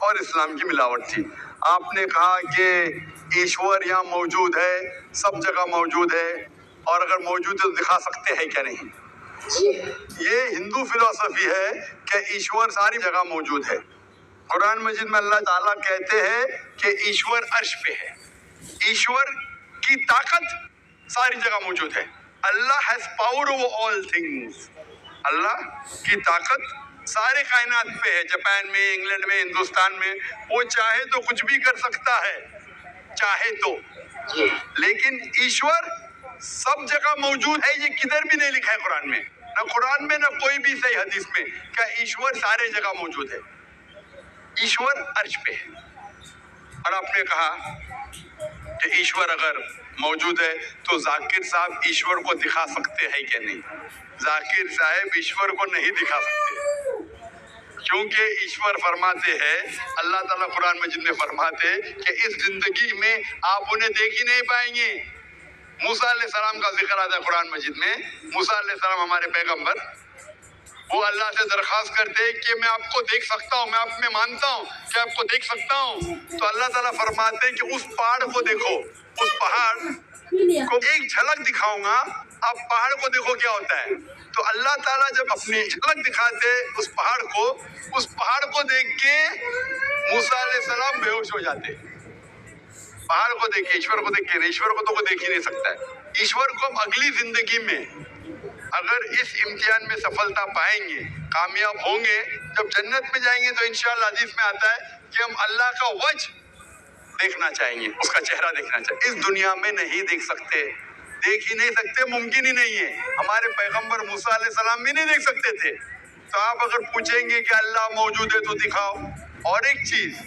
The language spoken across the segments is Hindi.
और इस्लाम की मिलावट थी। आपने कहा कि ईश्वर यहाँ मौजूद है, सब जगह मौजूद है, और अगर मौजूद है तो दिखा सकते हैं क्या नहीं। ये हिंदू फिलॉसफी है कि ईश्वर सारी जगह मौजूद है। कुरान मजीद में अल्लाह ताला कहते हैं कि ईश्वर अर्श पे है। ईश्वर की ताकत सारी जगह मौजूद है। Allah has power over all things. Allah की ताकत सारे कायनात पे है। जापान में, इंग्लैंड में, हिंदुस्तान में, वो चाहे तो कुछ भी कर सकता है, चाहे तो। लेकिन ईश्वर सब जगह मौजूद है, ये किधर भी नहीं लिखा है कुरान में, ना कुरान में ना कोई भी सही हदीस में, क्या ईश्वर सारे जगह मौजूद है। ईश्वर अर्श पे है। और आपने कहा कि ईश्वर अगर मौजूद है तो जाकिर साहब ईश्वर को दिखा सकते हैं क्या नहीं। जाकिर साहब ईश्वर को नहीं दिखा सकते, क्योंकि ईश्वर फरमाते हैं, अल्लाह ताला कुरान मजीद में फरमाते कि इस जिंदगी में आप उन्हें देख ही नहीं पाएंगे। मूसा अलैहिस्सलाम का जिक्र आता है कुरान मजीद में। मूसा अलैहिस्सलाम हमारे पैगंबर, वो अल्लाह से दरखास्त करते कि मैं आपको देख सकता हूँ, मैं आप में मानता हूँ कि आपको देख सकता हूँ। तो अल्लाह ताला फरमाते हैं कि उस पहाड़ को देखो, उस पहाड़ को एक झलक दिखाऊंगा, आप पहाड़ को देखो क्या होता है। तो अल्लाह ताला जब अपनी झलक दिखाते उस पहाड़ को देख के मूसा अलैहिस्सलाम बेहोश हो जाते। पहाड़ को देख के, ईश्वर को देख के, ईश्वर को तो कोई देख ही नहीं सकता है। ईश्वर को हम अगली जिंदगी में अगर इस इम्तिहान में सफलता पाएंगे, कामयाब होंगे, जब जन्नत में जाएंगे तो इंशाअल्लाह हदीस में आता है कि हम अल्लाह का वजह देखना चाहेंगे, उसका चेहरा देखना चाहिए। इस दुनिया में नहीं देख सकते, देख ही नहीं सकते, मुमकिन ही नहीं है। हमारे पैगंबर मूसा अलैहिस्सलाम भी नहीं देख सकते थे। तो आप अगर पूछेंगे कि अल्लाह मौजूद है तो दिखाओ। और एक चीज,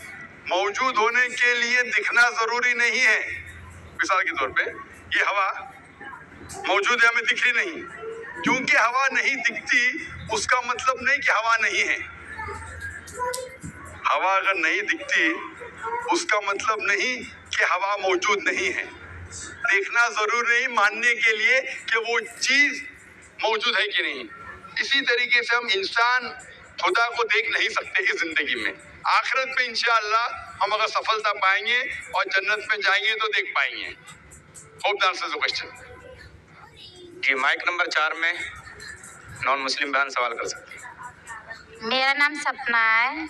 मौजूद होने के लिए दिखना जरूरी नहीं है। मिसाल के तौर पे ये हवा मौजूद है, हमें दिख रही नहीं, क्योंकि हवा नहीं दिखती उसका मतलब नहीं कि हवा नहीं है। हवा अगर नहीं दिखती उसका मतलब नहीं कि हवा मौजूद नहीं है। देखना जरूरी नहीं मानने के लिए कि वो चीज मौजूद है कि नहीं। इसी तरीके से हम इंसान खुदा को देख नहीं सकते इस जिंदगी में। आखिरत में इंशाअल्लाह हम अगर सफलता पाएंगे और जन्नत में जाएंगे तो देख पाएंगे। Hope that answers the question. जी, माइक नंबर 4 में नॉन मुस्लिम बहन सवाल कर सकती है। मेरा नाम सपना है।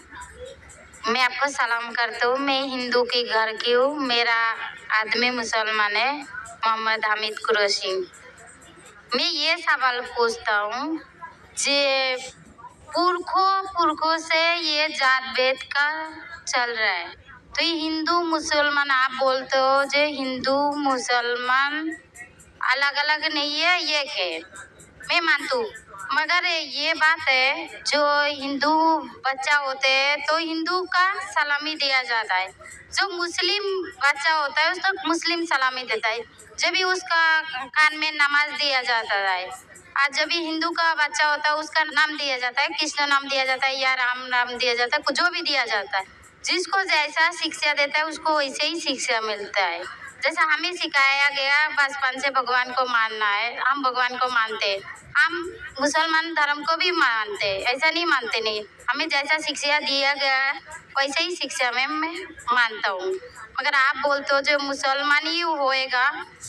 मैं आपको सलाम करता हूँ। मैं हिंदू के घर की हूँ। मेरा आदमी मुसलमान है, मोहम्मद हामिद कुरैशी। मैं ये सवाल पूछता हूँ, जे पुरखों से ये जात भेद का चल रहा है, तो ये हिंदू मुसलमान आप बोलते हो, जो हिंदू मुसलमान अलग अलग नहीं है, ये के मैं मानती हूँ। मगर ये बात है, जो हिंदू बच्चा होते हैं तो हिंदू का सलामी दिया जाता है, जो मुस्लिम बच्चा होता है उसको मुस्लिम सलामी देता है। जब भी उसका कान में नमाज दिया जाता है, आज जब भी हिंदू का बच्चा होता है उसका नाम दिया जाता है, कृष्ण नाम दिया जाता है या राम नाम दिया जाता है, जो भी दिया जाता है। जिसको जैसा शिक्षा देता है उसको वैसे ही शिक्षा मिलता है। जैसा हमें सिखाया गया बचपन से भगवान को मानना है, हम भगवान को मानते हैं, हम मुसलमान धर्म को भी मानते हैं, ऐसा नहीं मानते नहीं। हमें जैसा शिक्षा दिया गया है वैसे ही शिक्षा में मैं मानता हूँ। मगर आप बोलते हो जो मुसलमान ही होएगा,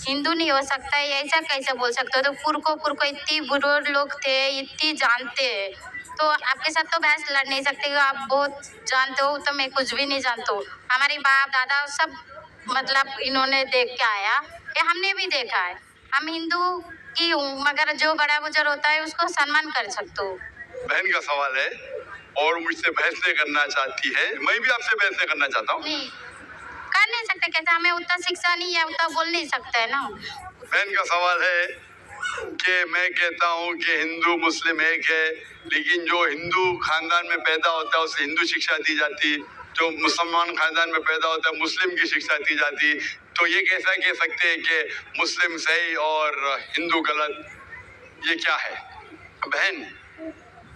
हिंदू नहीं हो सकता है, ऐसा कैसे बोल सकते हो। तो पुरखों इतनी बुजुर्ग लोग थे, इतनी जानते हैं, तो आपके साथ तो बहस लड़ नहीं सकते। आप बहुत जानते हो, तो मैं कुछ भी नहीं जानता हूँ। हमारे बाप दादा सब मतलब इन्होंने देख के आया, ये हमने भी देखा है। हम हिंदू की हूँ, मगर जो बड़ा बुजुर्ग होता है उसको सम्मान कर सकते हो। बहन का सवाल है और मुझसे बहस नहीं करना चाहती है, मैं भी आपसे बहस नहीं करना चाहता हूँ। नहीं कर नहीं सकते, कैसे, हमें उतना शिक्षा नहीं है, उतना बोल नहीं सकते है ना। बहन का सवाल है कि मैं कहता हूँ कि हिंदू मुस्लिम एक है, लेकिन जो हिंदू खानदान में पैदा होता है उसे हिंदू शिक्षा दी जाती, जो मुसलमान खानदान में पैदा होता है मुस्लिम की शिक्षा दी जाती। तो ये कैसा कह सकते हैं कि मुस्लिम सही और हिंदू गलत, ये क्या है? बहन,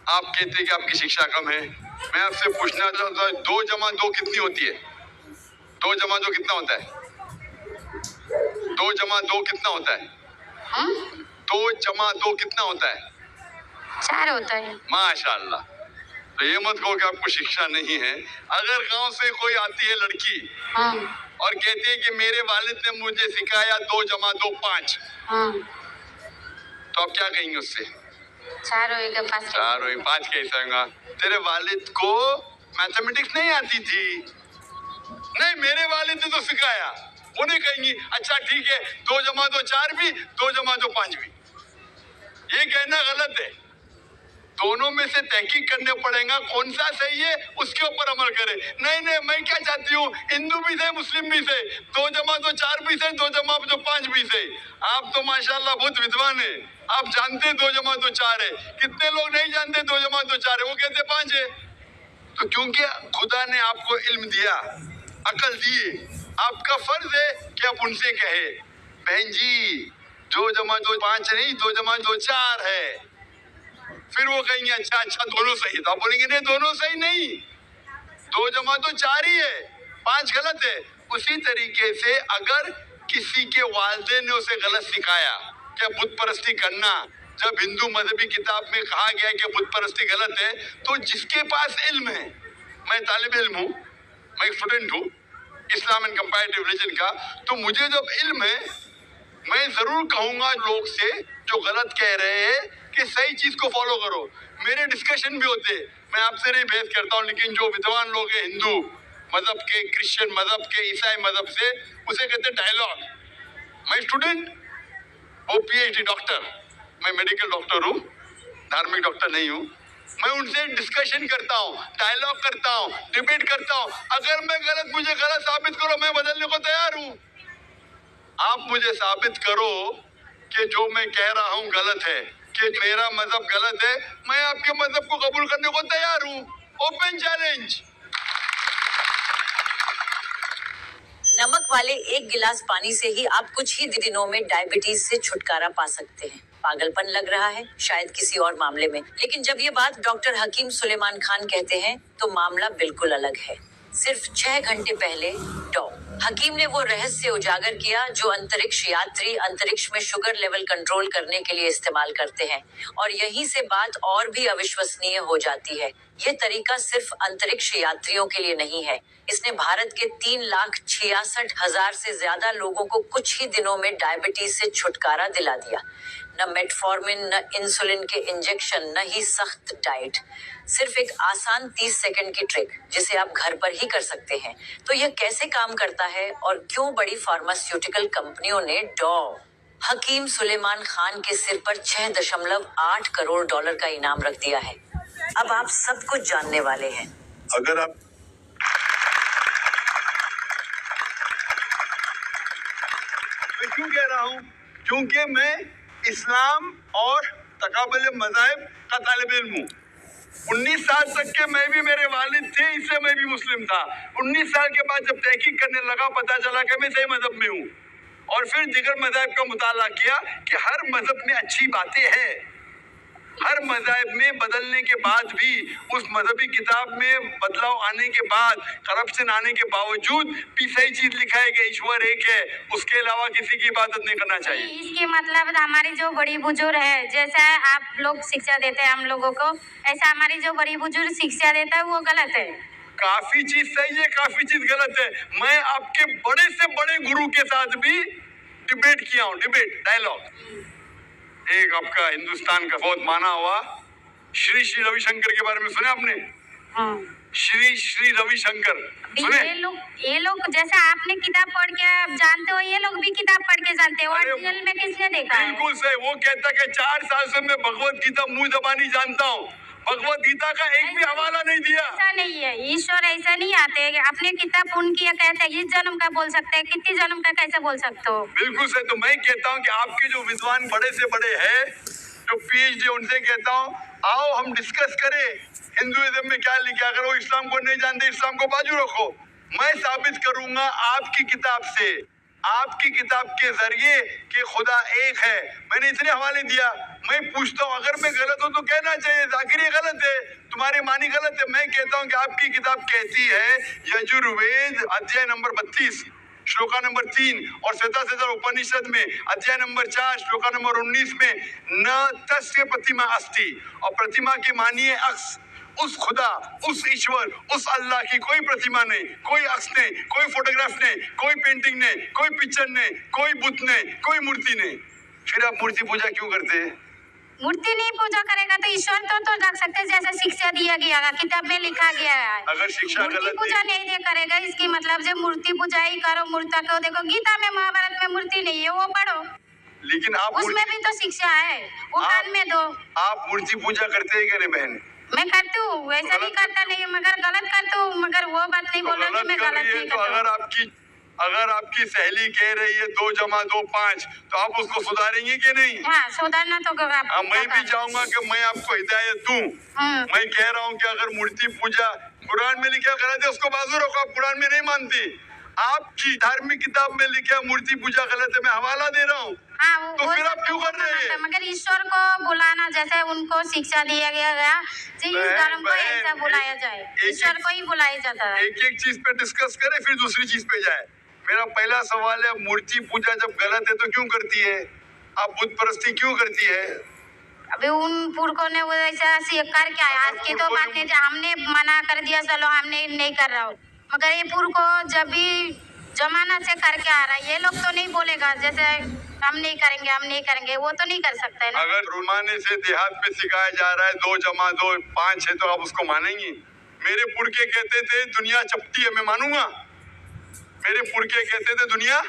आप कहते हैं कि आपकी शिक्षा कम है, मैं आपसे पूछना चाहता हूँ 2 जमा 2 कितनी होती है? 2 जमा 2 कितना होता है? 2 जमा 2 कितना होता है? 2 जमा 2 कितना होता है? 4 होता है। माशाअल्लाह, तो ये मत कहो कि आपको शिक्षा नहीं है। अगर गांव से कोई आती है लड़की और कहती है कि मेरे वालिद ने मुझे सिखाया 2 + 2 = 5, तो आप क्या कहेंगे उससे? 4 होएगा 5 4 और 5 कैसे होगा? तेरे वालिद को मैथमेटिक्स नहीं आती थी? नहीं, मेरे वालिद ने तो सिखाया। वो नहीं कहेंगी अच्छा ठीक है 2 + 2 = 4 भी, 2 + 2 = 5 भी। ये कहना गलत है। दोनों में से तहकीक करने पड़ेगा कौन सा सही है, उसके ऊपर अमल करे। नहीं, मैं क्या चाहती हूँ, हिंदू भी सही मुस्लिम भी सही, 2 + 2 = 4 भी सही, 2 + 2 = 5 भी सही। आप तो माशाल्लाह बहुत विद्वान है, आप जानते 2 + 2 = 4 है। कितने लोग नहीं जानते 2 + 2 = 4 है, वो कहते 5 है। तो क्योंकि खुदा ने आपको इल्म दिया, अकल दी, आपका फर्ज है कि आप उनसे कहे बहन जी 2 + 2 = 5 नहीं, 2 + 2 = 4 है। फिर वो कहेंगे अच्छा दोनों सही, तो आप बोलेंगे नहीं दोनों सही नहीं, 2 + 2 = 4 ही है, 5 गलत है। उसी तरीके से अगर किसी के वालिदैन ने उसे गलत सिखाया क्या बुत परस्ती करना, जब हिंदू मजहबी किताब में कहा गया कि बुत परस्ती गलत है, तो जिसके पास इल्म है, मैं तालिब इल्म हूँ, मैं स्टूडेंट हूँ इस्लाम एंड कंपैरेटिव रिलीजन का, तो मुझे जब इल्म है मैं जरूर कहूंगा लोग से जो गलत कह रहे हैं कि सही चीज को फॉलो करो। मेरे डिस्कशन भी होते, मैं आपसे नहीं बहस करता हूँ, लेकिन जो विद्वान लोग हैं हिंदू मजहब के, क्रिश्चियन मजहब के, ईसाई मजहब से, उसे कहते हैं डायलॉग। मैं स्टूडेंट, वो PhD डॉक्टर, मैं मेडिकल डॉक्टर हूँ, धार्मिक डॉक्टर नहीं हूँ। मैं उनसे डिस्कशन करता हूँ, डायलॉग करता हूँ, डिबेट करता हूँ। अगर मैं गलत, मुझे गलत साबित करो, मैं बदलने को तैयार हूँ। आप मुझे साबित करो कि जो मैं कह रहा हूं गलत है, कि मेरा मजहब गलत है, मैं आपके मजहब को कबूल करने को तैयार हूं। Open challenge. नमक वाले 1 गिलास पानी से ही आप कुछ ही दिनों में डायबिटीज से छुटकारा पा सकते हैं। पागलपन लग रहा है शायद किसी और मामले में, लेकिन जब ये बात डॉक्टर हकीम सुलेमान खान कहते हैं तो मामला बिल्कुल अलग है। सिर्फ 6 घंटे पहले हकीम ने वो रहस्य उजागर किया जो अंतरिक्ष यात्री अंतरिक्ष में शुगर लेवल कंट्रोल करने के लिए इस्तेमाल करते हैं, और यहीं से बात और भी अविश्वसनीय हो जाती है। ये तरीका सिर्फ अंतरिक्ष यात्रियों के लिए नहीं है, इसने भारत के 3,66,000 से ज्यादा लोगों को कुछ ही दिनों में डायबिटीज से छुटकारा दिला दिया। न मेटफॉर्मिन, न इंसुलिन के इंजेक्शन, न ही सख्त डाइट, सिर्फ एक आसान 30 सेकंड की ट्रिक जिसे आप घर पर ही कर सकते हैं। तो यह कैसे काम करता है और क्यों बड़ी फार्मास्यूटिकल कंपनियों ने हकीम सुलेमान खान के सिर पर $6.8 करोड़ का इनाम रख दिया है? अब आप सब कुछ जानने वाले हैं। अगर आप मैं क्यों कह रहा हूं, क्योंकि मैं इस्लाम और तकाबुल मज़ाहिब का तालिब इल्म हूँ। 19 साल तक के मैं भी, मेरे वालिद थे, इससे मैं भी मुस्लिम था। 19 साल के बाद जब तहकीक करने लगा, पता चला कि मैं सही मजहब में हूँ, और फिर दिगर मज़ाहिब का मुताला किया कि हर मजहब में अच्छी बातें हैं। हर मज़हब में बदलने के बाद भी, उस मजहबी किताब में बदलाव आने के बाद, करप्शन आने के बावजूद भी सही चीज लिखा है कि ईश्वर एक है, उसके अलावा किसी की इबादत नहीं करना चाहिए। इसके मतलब हमारी जो बड़ी बुजुर्ग है, जैसा आप लोग शिक्षा देते हैं हम लोगों को, ऐसा हमारी जो बड़ी बुजुर्ग शिक्षा देता है वो गलत है। काफी चीज सही है, काफी चीज गलत है। मैं आपके बड़े से बड़े गुरु के साथ भी डिबेट किया हूँ, डिबेट डायलॉग। एक आपका हिंदुस्तान का बहुत माना हुआ श्री रविशंकर के बारे में सुने आपने? श्री रविशंकर सुने? ये लोग जैसा आपने किताब पढ़ के आप जानते हो, ये लोग भी किताब पढ़ के जानते हो। ओरिजिनल में किसने देखा है? बिल्कुल सही। वो कहता है कि 4 साल से मैं भगवत गीता मुंह जबानी जानता हूँ, भगवत गीता का एक भी हवाला नहीं दिया। ऐसा नहीं है, ईश्वर ऐसा नहीं आते कि अपने किताब उनकी कहते हैं इस जन्म का बोल सकते हैं, कितनी जन्म का कैसे बोल सकते हो? बिल्कुल सही। तो मैं कहता हूँ कि आपके जो विद्वान बड़े से बड़े हैं, जो PhD, उनसे कहता हूँ आओ हम डिस्कस करें हिंदुइज्म में क्या लिखा। अगर वो इस्लाम को नहीं जानते, इस्लाम को बाजू रखो। मैं साबित करूंगा आपकी किताब से, आपकी किताब के जरिए कि खुदा एक है। मैंने इतने हवाले दिया। मैं पूछता हूँ अगर मैं गलत हूँ तो कहना चाहिए जाकिर ये गलत है, तुम्हारी मानी गलत है। मैं कहता हूँ कि आपकी किताब कहती है यजुर्वेद अध्याय नंबर 32 श्लोका नंबर 3 और श्वेता उपनिषद में अध्याय नंबर 4 श्लोका नंबर 19 में न तस्य प्रतिमा अस्ति, और प्रतिमा की मानिए अक्स। उस खुदा, उस ईश्वर, उस अल्लाह की कोई प्रतिमा नहीं, कोई अक्स नहीं, कोई फोटोग्राफ नहीं, कोई पेंटिंग नहीं, कोई पिक्चर नहीं, कोई बुत नहीं, कोई मूर्ति नहीं, फिर आप मूर्ति पूजा क्यों करते हैं? मूर्ति नहीं पूजा करेगा तो ईश्वर तो रख सकते हैं, जैसे शिक्षा दिया गया है, किताब में लिखा गया है। अगर शिक्षा मूर्ति गलत पूजा नहीं दे करेगा, इसकी मतलब जो मूर्ति पूजा ही करो, मूर्ता को देखो, गीता में महाभारत में मूर्ति नहीं है, वो पढ़ो, लेकिन आप उसमें भी तो शिक्षा है, वो कान में दो। आप मूर्ति पूजा करते हैं क्या नहीं बहन? मैं करती हूँ, वैसा नहीं करता नहीं, मगर गलत करती हूँ, मगर वो बात नहीं बोलो कि मैं गलत नहीं तो करता। अगर आपकी सहेली कह रही है 2 + 2 5, तो आप उसको सुधारेंगे कि नहीं? हाँ, सुधारना तो मैं भी चाहूंगा कि मैं आपको हिदायत दूं। मैं कह रहा हूँ कि अगर मूर्ति पूजा कुरान में लिखा गलत है, उसको बाजू रखो, आप कुरान में नहीं मानते। आपकी धार्मिक किताब में लिखा मूर्ति पूजा गलत है, मैं हवाला दे रहा हूँ। हाँ, तो फिर आप क्यों कर रहे हैं? मगर ईश्वर को बुलाना, जैसे उनको शिक्षा दिया गया कि इस धर्म को ऐसा बुलाया जाए, ईश्वर को ही बुलाया जाता है। एक चीज पे डिस्कस करें, फिर दूसरी चीज पे जाए। मेरा पहला सवाल है, मूर्ति पूजा जब गलत है तो क्यों करती है? आप बुत परस्ती क्यों करती है? अभी उन पुरखों ने वो ऐसा कर क्या है, आज की तो बात नहीं, हमने मना कर दिया, चलो हमने नहीं कर रहा हूँ, मगर ये पुरखों जब भी जमाना से करके आ रहा है, ये लोग तो नहीं बोलेगा जैसे हम नहीं करेंगे, वो तो नहीं कर सकते ना। अगर रुमाने से देहात में सिखाया जा रहा है 2 + 2 5 है, तो आप उसको मानेंगे? मेरे पुरखे कहते थे दुनिया चपटी है, मैं मानूंगा? मेरे पुरखे कहते थे दुनिया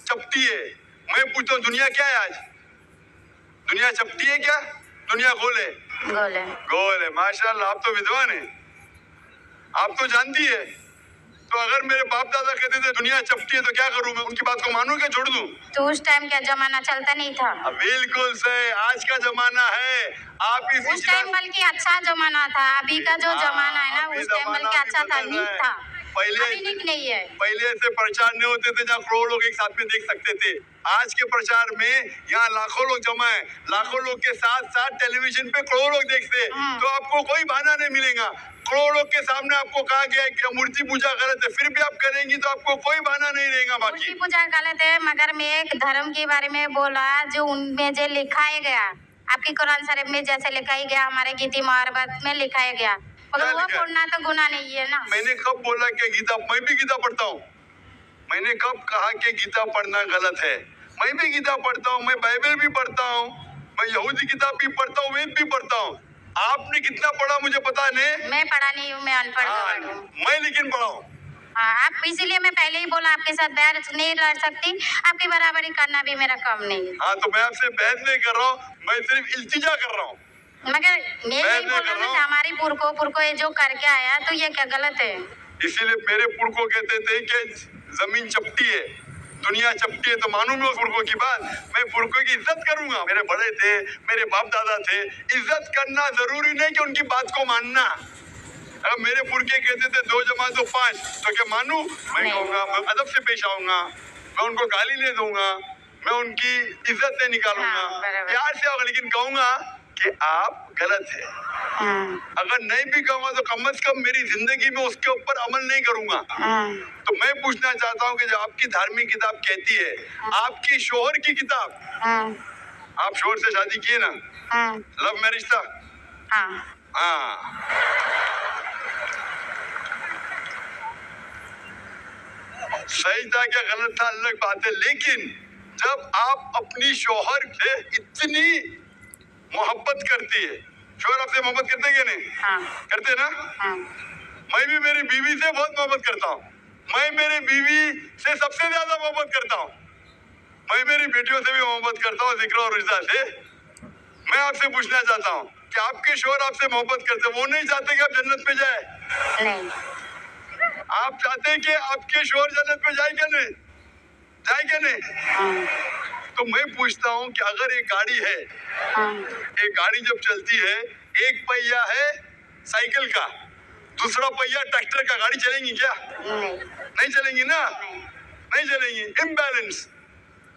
चपटी है, मैं पूछता हूँ दुनिया क्या है आज? दुनिया चपटी है क्या? दुनिया गोल है? गोल है। माशाल्लाह, आप तो विद्वान है, आप तो जानती है। तो अगर मेरे बाप दादा कहते थे दुनिया चपटी है, तो क्या करूं मैं? उनकी बात को मानूं क्या छोड़ दूं? तो उस टाइम क्या जमाना चलता नहीं था? बिल्कुल सही, आज का जमाना है। आप उस टाइम बल्कि अच्छा जमाना था, अभी का जो जमाना है ना, उस टाइम बल्कि अच्छा था, नीक था, अभी नहीं है। पहले ऐसे प्रचार नहीं होते थे जहाँ करोड़ों लोग एक साथ में देख सकते थे। आज के प्रचार में यहाँ लाखों लोग जमा है, लाखों लोग के साथ साथ टेलीविजन पे करोड़ों लोग देखते हैं, तो आपको कोई बहाना नहीं मिलेगा। करोड़ों के सामने आपको कहा गया है कि मूर्ति पूजा गलत है, फिर भी आप करेंगी तो आपको कोई बहाना नहीं रहेगा। बाकी मूर्ति पूजा गलत है, मगर मैं एक धर्म के बारे में बोला जो उनमें जो लिखाया गया, आपकी कुरान शरीफ में जैसे लिखाया गया, हमारे गीता महाभारत में लिखाया गया, मगर वो पढ़ना तो गुनाह नहीं है ना। मैंने कब बोला कि गीता? मैं भी गीता पढ़ता हूँ। मैंने कब कहा कि गीता पढ़ना गलत है? मैं भी गीता पढ़ता हूँ, मैं बाइबल भी पढ़ता हूँ, मैं यहूदी किताब भी पढ़ता हूँ, वेद भी पढ़ता हूँ। आपने कितना पढ़ा मुझे पता नहीं, मैं पढ़ा नहीं हूँ, मैं अनपढ़ हूँ। मैं लेकिन पढ़ा हूँ। आप इसीलिए मैं पहले ही बोला आपके साथ बहस नहीं लड़ सकती, आपकी बराबरी करना भी मेरा काम नहीं है। हाँ, तो मैं आपसे बहस नहीं कर रहा हूँ, मैं सिर्फ इल्तिजा कर रहा हूँ। मगर मैं यही बोल रहा हूँ हमारी पुरखों ये जो करके आया, तो ये क्या गलत है? इसीलिए मेरे पुरखों कहते थे कि जमीन चपटी है, दुनिया चपटी है, तो मानूं मैं उस पुरखों की बात? मैं पुरखों की इज्जत करूंगा। मेरे बड़े थे, मेरे बाप दादा थे, इज्जत करना जरूरी नहीं कि उनकी बात को मानना। अगर मेरे पुरखे कहते थे 2 + 2 5, तो क्या मानूं? मैं कहूंगा, मैं अदब से पेश आऊंगा, मैं उनको गाली नहीं दूंगा, मैं उनकी इज्जत नहीं निकालूंगा, प्यार से आऊंगा, लेकिन कहूंगा कि आप गलत है। अगर नहीं भी कहूंगा तो कम से कम मेरी जिंदगी में उसके ऊपर अमल नहीं करूंगा। तो मैं पूछना चाहता हूँ कि जब आपकी धार्मिक किताब कहती है, आपकी शोहर की किताब, आप शोहर से शादी किए ना, लव मैरिज था? हाँ। सही था क्या गलत था अलग बात है, लेकिन जब आप अपनी शोहर से इतनी मोहब्बत करती है, शोहर आपसे मोहब्बत करते क्या नहीं? करते ना? मैं भी मेरी बीवी से बहुत मोहब्बत करता हूँ, मैं मेरी बीवी से सबसे ज्यादा मोहब्बत करता हूँ, मैं मेरी बेटियों से भी मोहब्बत करता हूँ, जिक्र और रिश्ता से। मैं आपसे पूछना चाहता हूँ कि आपके शोहर आपसे मोहब्बत करते, वो नहीं चाहते कि आप जन्नत पे जाए? नहीं। आप चाहते हैं कि आपके शोहर जन्नत पे जाए क्या नहीं? जाए क्या नहीं? तो मैं पूछता हूँ कि अगर एक गाड़ी है, एक गाड़ी जब चलती है, एक पहिया है साइकिल का, दूसरा पहिया ट्रैक्टर का, गाड़ी चलेंगी क्या? नहीं चलेंगी ना, नहीं चलेंगी, इम्बैलेंस।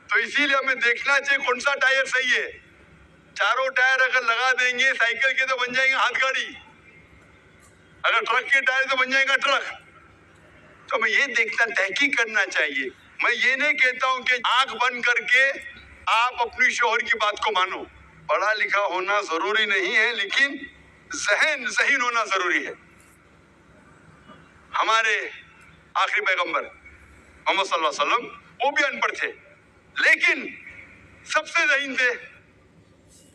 तो इसीलिए हमें देखना चाहिए कौन सा टायर सही है। चारों टायर अगर लगा देंगे साइकिल के तो बन जाएंगे हाथ गाड़ी, अगर ट्रक के टायर तो बन जाएगा ट्रक। तो हमें ये देखना, तहकीक करना चाहिए। मैं ये नहीं कहता हूँ कि आंख बंद करके आप अपनी शोहर की बात को मानो। पढ़ा लिखा होना जरूरी नहीं है, लेकिन जहन ज़हीन होना जरूरी है। हमारे आखिरी पैगंबर मोहम्मद सल्लल्लाहु अलैहि वसल्लम वो भी अनपढ़ थे, लेकिन सबसे ज़हीन थे।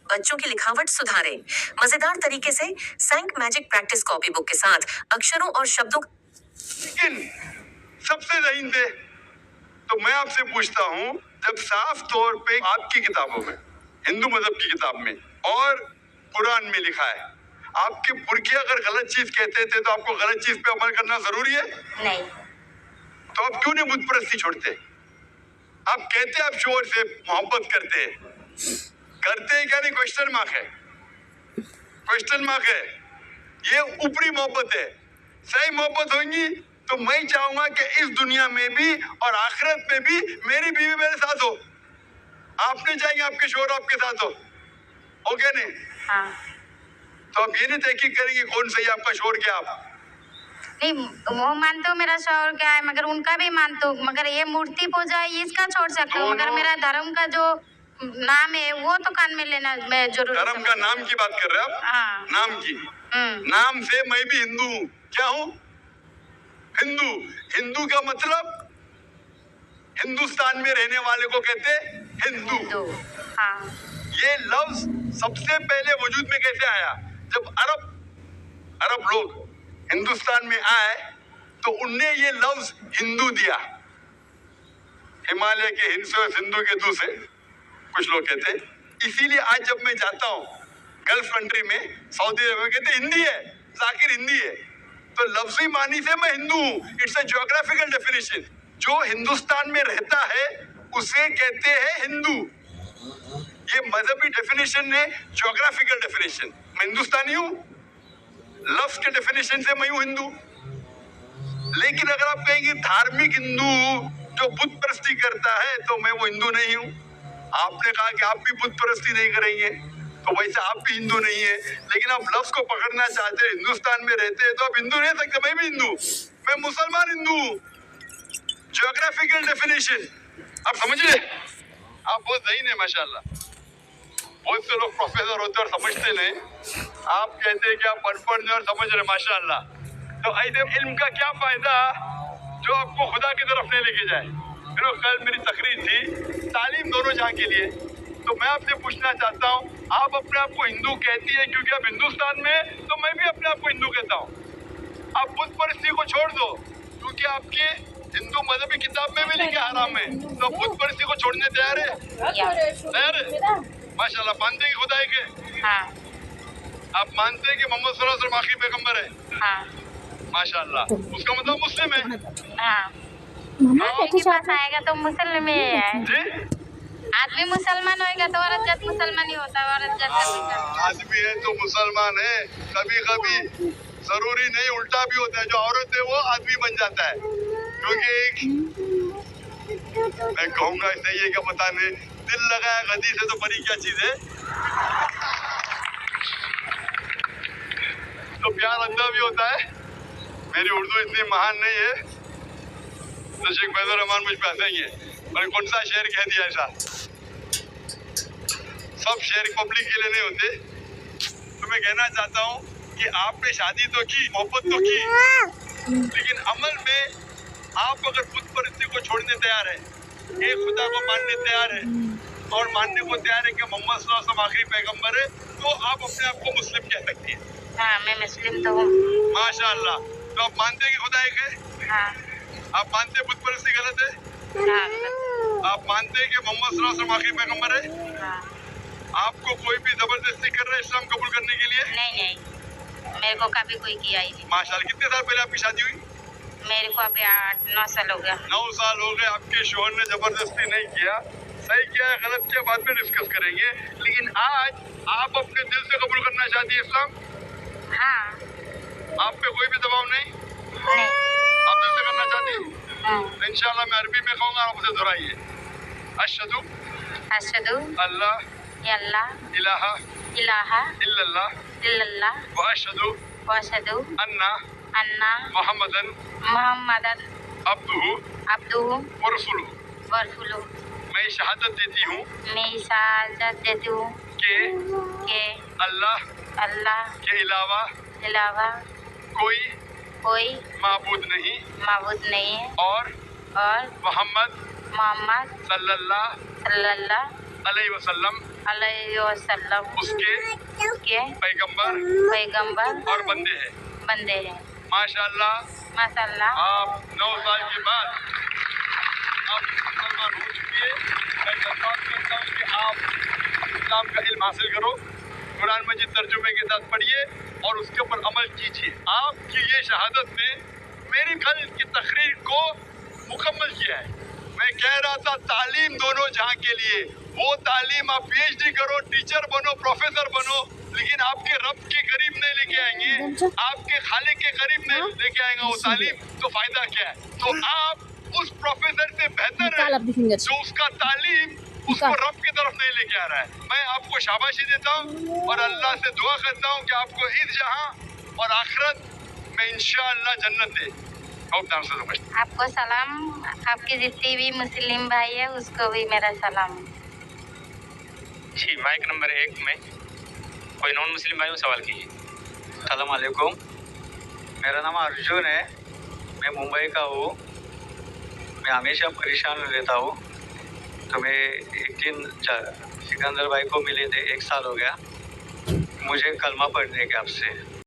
बच्चों की लिखावट सुधारें मजेदार तरीके से सैंक मैजिक प्रैक्टिस कॉपी बुक के साथ अक्षरों और शब्दों। लेकिन सबसे ज़हीन थे। तो मैं आपसे पूछता हूं, जब साफ तौर पे आपकी किताबों में, हिंदू मजहब की किताब में और कुरान में लिखा है, आपके पुरखे अगर गलत चीज कहते थे तो आपको गलत चीज पे अमल करना जरूरी है? नहीं। तो आप क्यों नहीं बुत परस्ती छोड़ते? आप कहते आप शोर से मोहब्बत करते हैं क्या? नहीं, क्वेश्चन मार्क है, क्वेश्चन मार्क है। ये ऊपरी मोहब्बत है। सही मोहब्बत होगी तो मैं चाहूंगा कि इस दुनिया में भी और आखिरत में भी मेरी बीवी मेरे साथ हो। आप नहीं चाहेंगे आपके शोहर आपके साथ हो क्या नहीं? हाँ। तो आप ये नहीं तहकीक करेंगे कौन सही आपका शोहर क्या? आप नहीं, वो मानते हो मेरा शौहर क्या है, मगर उनका भी मानते हो, मगर ये मूर्ति पूजा इसका छोड़ सकते हो, मगर मेरा धर्म का जो नाम है वो तो कान में लेना मैं जरूर। धर्म का नाम की बात कर रहे हैं आप? हाँ। नाम की। नाम से मैं भी हिंदू हूँ। क्या हूँ? हिंदू। हिंदू का मतलब हिंदुस्तान में रहने वाले को कहते हिंदू। हाँ। ये लफ्ज सबसे पहले वजूद में कैसे आया? जब अरब लोग हिंदुस्तान में आए तो उनने ये लफ्ज हिंदू दिया। हिमालय के हिंद से, सिंधु के दू से कुछ लोग कहते। इसीलिए आज जब मैं जाता हूँ गल्फ कंट्री में, सऊदी अरब में, कहते हिंदी है, जाकिर हिंदी है। तो लफ्जी मानी से मैं हिंदू हूँ। It's a geographical definition. जो हिंदुस्तान में रहता है उसे कहते हैं हिंदू। ये मजहबी डेफिनेशन है, ज्योग्राफिकल डेफिनेशन। मैं हिंदुस्तानी हूँ, लफ्ज के डेफिनेशन से मैं हूँ हिंदू। लेकिन अगर आप कहेंगे धार्मिक हिंदू जो बुत परस्ती करता है तो मैं वो हिंदू नहीं हूँ। आपने कहा कि आप भी बुत परस्ती नहीं करेंगे, तो वैसे आप भी हिंदू नहीं है। लेकिन आप लफ्ज को पकड़ना चाहते हैं, हिंदुस्तान में रहते हैं तो आप हिंदू नहीं सकते। मैं भी हिंदू, मैं मुसलमान हिंदू हूँ। ज्योग्राफिकल डेफिनेशन आप समझ रहे? आप बहुत सही है माशाल्लाह। बहुत से लोग प्रोफेसर होते और समझते नहीं। आप कहते हैं कि आप अनपढ़ नहीं और समझ रहे, माशाल्लाह। तो ऐसे इल्म का क्या फायदा जो आपको खुदा की तरफ नहीं लेके जाए? कल मेरी तकरीर थी तालीम दोनों जहां के लिए। तो मैं आपसे पूछना चाहता हूँ, आप अपने आप को हिंदू कहती है क्योंकि आप हिंदुस्तान में, तो मैं भी अपने आप को हिंदू कहता हूँ। आप बुत परस्ती को छोड़ दो क्योंकि आपके हिंदू मजहबी किताब में भी लिखा हराम है, तो बुत परस्ती को छोड़ने तैयार है? तैयार है? माशाल्लाह। मानते हैं कि खुदा एक है? हाँ। आप मानते हैं कि मोहम्मद सल्लल्लाहु अलैहि वसल्लम आखिरी पैगंबर है? हाँ। माशाल्लाह। उसका मतलब मुस्लिम है? हाँ। आपके पास आएगा तो मुसलमान ही है जी। आदमी मुसलमान होएगा तो औरत जात मुसलमान ही होता है। औरत जात आदमी है तो मुसलमान है। कभी कभी जरूरी नहीं, उल्टा भी होता है। जो औरत है वो आदमी बन जाता है। क्योंकि मैं कहूँगा सही है क्या पता नहीं, दिल लगाया गदी से तो बड़ी क्या चीज है। तो प्यार अंदर भी होता है। मेरी उर्दू इतनी महान नहीं है तो शेख फैजुर रहमान मुझ पे हंसेंगे, मैंने कौन सा शेर कह दिया ऐसा। सब शेर पब्लिक के लिए नहीं होते। तो मैं कहना चाहता हूँ कि आपने शादी तो की, मोहब्बत तो की, लेकिन अमल में आप अगर बुत परस्ती को छोड़ने तैयार है, एक खुदा को मानने तैयार है और मानने को तैयार है कि मोहम्मद सल्लल्लाहु अलैहि वसल्लम आखिरी पैगंबर है, तो आप अपने आप को मुस्लिम कह सकती हैं। हाँ, मैं मुस्लिम तो हूँ। माशाल्लाह। तो आप मानते हैं कि खुदा एक है? हाँ। आप मानते हैं बुत परस्ती गलत है? हाँ। आप मानते हैं कि मोहम्मद सल्लल्लाहु अलैहि वसल्लम आखिरी पैगंबर है? हाँ। आपको कोई भी जबरदस्ती कर रहा है इस्लाम कबूल करने के लिए? नहीं, मेरे को कभी कोई किया ही नहीं। माशाल्लाह। कितने साल पहले आपकी शादी हुई? मेरे को अभी 8-9 साल हो गया। 9 साल हो गए। आपके शोहर ने जबरदस्ती नहीं किया। सही किया है गलत किया बाद में डिस्कस करेंगे, लेकिन आज आप अपने दिल से कबूल करना चाहती है इस्लाम? हाँ। आप पे कोई भी दबाव नहीं? नहीं। आप दिल से करना चाहती हैं? हाँ। इंशाल्लाह मैं अरबी में कहूँगा, आप उसे दोहराइए। अशहदु अशहदु अल्लाह इलाहा इल्लल्लाह व अशहदु अन्ना मुहम्मदन अब्दुहु व रसूलुहु। मैं शहादत देती हूँ मैं शहादत देती हूँ कि के अल्लाह के अलावा कोई माबूद नहीं और मोहम्मद सल्लल्लाहु अलैहि वसल्लम उसके पैगंबर और बंदे हैं। माशाअल्लाह आप 9 साल के बाद आप मुसलमान हो चुकी है। मैं दरख्वास्त करता हूँ कि आप इस्लाम का इल्म हासिल करो, कुरान मजीद तर्जुमे के साथ पढ़िए और उसके ऊपर अमल कीजिए। आपकी ये शहादत ने मेरी कल की तकरीर को मुकम्मल किया है। मैं कह रहा था तालीम दोनों जहाँ के लिए, वो तालीम आप PhD करो, टीचर बनो, प्रोफेसर बनो, लेकिन आपके रब के करीब नहीं लेके आएंगे, आपके खालिक के करीब नहीं लेके आएगा वो तालीम, तो फायदा क्या है? तो आप उस प्रोफेसर से बेहतर है जो उसका तालीम उसको रब की तरफ नहीं लेके आ रहा है। मैं आपको शाबाशी देता हूँ और अल्लाह से दुआ करता हूँ कि आपको इस जहां और आखिरत में इंशाअल्लाह जन्नत दे। आपको सलाम, आपके जितने भी मुस्लिम भाई है उसको भी मेरा सलाम। जी, माइक नंबर 1 में कोई नॉन मुस्लिम भाई सवाल कीजिए। अस्सलाम वालेकुम, मेरा नाम अर्जुन है, मैं मुंबई का हूँ। मैं हमेशा परेशान रहता हूँ, तो मैं एक दिन सिकंदर भाई को मिले थे, 1 साल हो गया। मुझे कलमा पढ़ने के आपसे